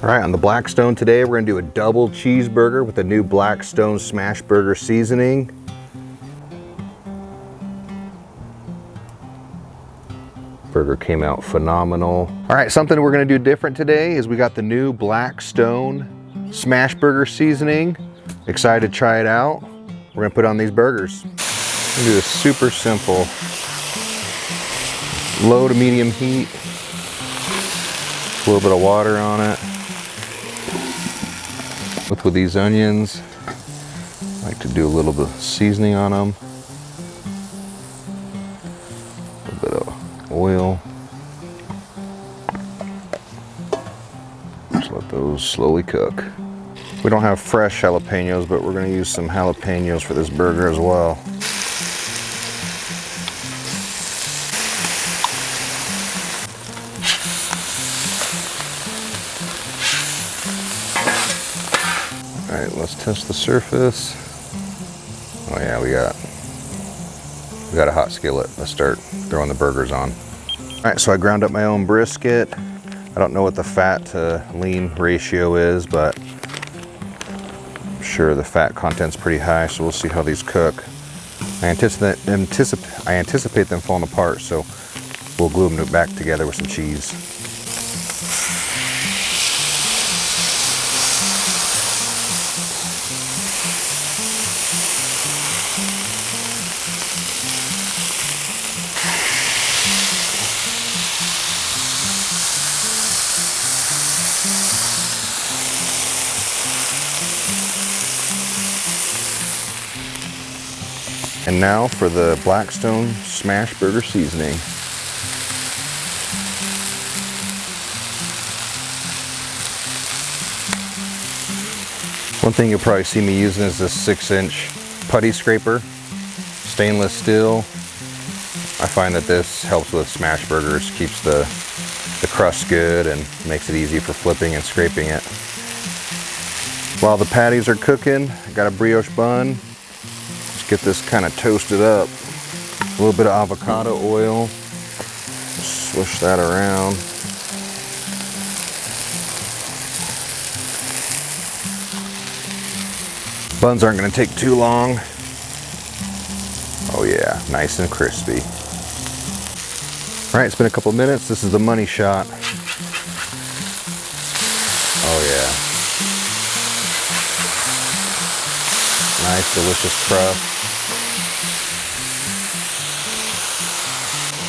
All right, on the Blackstone today, we're gonna do a double cheeseburger with the new Blackstone Smashburger Seasoning. Burger came out phenomenal. All right, something we're gonna do different today is we got the new Blackstone Smashburger Seasoning. Excited to try it out. We're gonna put on these burgers. We're gonna do this super simple. Low to medium heat. A little bit of water on it. With these onions, I like to do a little bit of seasoning on them. A little bit of oil. Just let those slowly cook. We don't have fresh jalapeños, but we're going to use some jalapeños for this burger as well. All right, let's test the surface. Oh yeah, we got a hot skillet. Let's start throwing the burgers on. All right, so I ground up my own brisket. I don't know what the fat to lean ratio is, but I'm sure the fat content's pretty high, so we'll see how these cook. I anticipate them falling apart, so we'll glue them back together with some cheese. And now for the Blackstone Smashburger Seasoning. One thing you'll probably see me using is this 6-inch putty scraper, stainless steel. I find that this helps with smash burgers, keeps the crust good and makes it easy for flipping and scraping it. While the patties are cooking, I got a brioche bun. Get this kind of toasted up. A little bit of avocado oil. Swish that around. Buns aren't going to take too long. Oh yeah, nice and crispy. All right, it's been a couple minutes. This is the money shot. Oh yeah. Nice, delicious crust.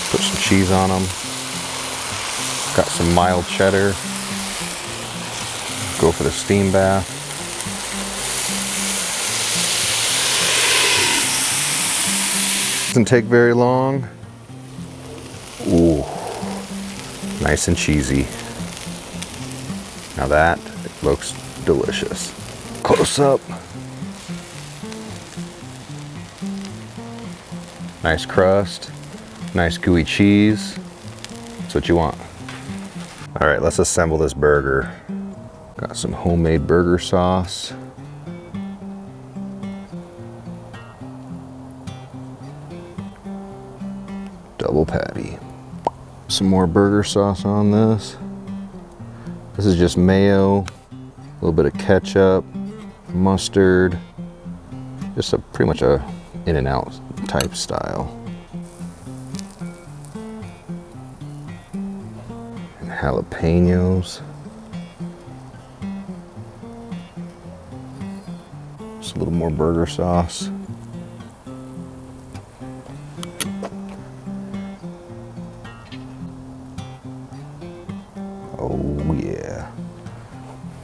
Put some cheese on them. Got some mild cheddar. Go for the steam bath. Doesn't take very long. Ooh, nice and cheesy. Now that looks delicious. Close up. Nice crust. Nice gooey cheese. That's what you want. All right, let's assemble this burger. Got some homemade burger sauce. Double patty. Some more burger sauce on this. This is just mayo, a little bit of ketchup, mustard. Just pretty much a in and out type style. Jalapeños. Just a little more burger sauce. Oh yeah,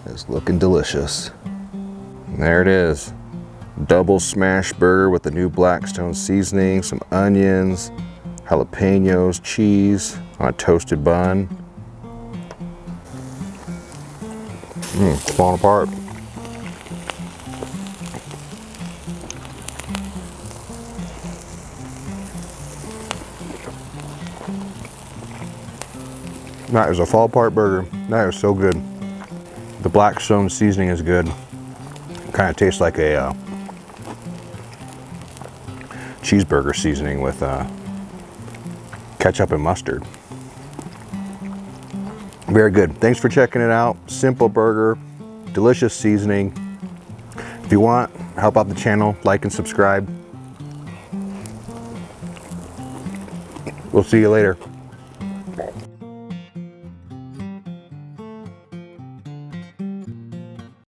it's looking delicious. And there it is. Double smash burger with the new Blackstone seasoning, some onions, jalapeños, cheese on a toasted bun. It's falling apart. That is a fall apart burger. That is so good. The Blackstone seasoning is good. Kind of tastes like a cheeseburger seasoning with ketchup and mustard. Very good. Thanks for checking it out. Simple burger, delicious seasoning. If you want, help out the channel, like and subscribe. We'll see you later.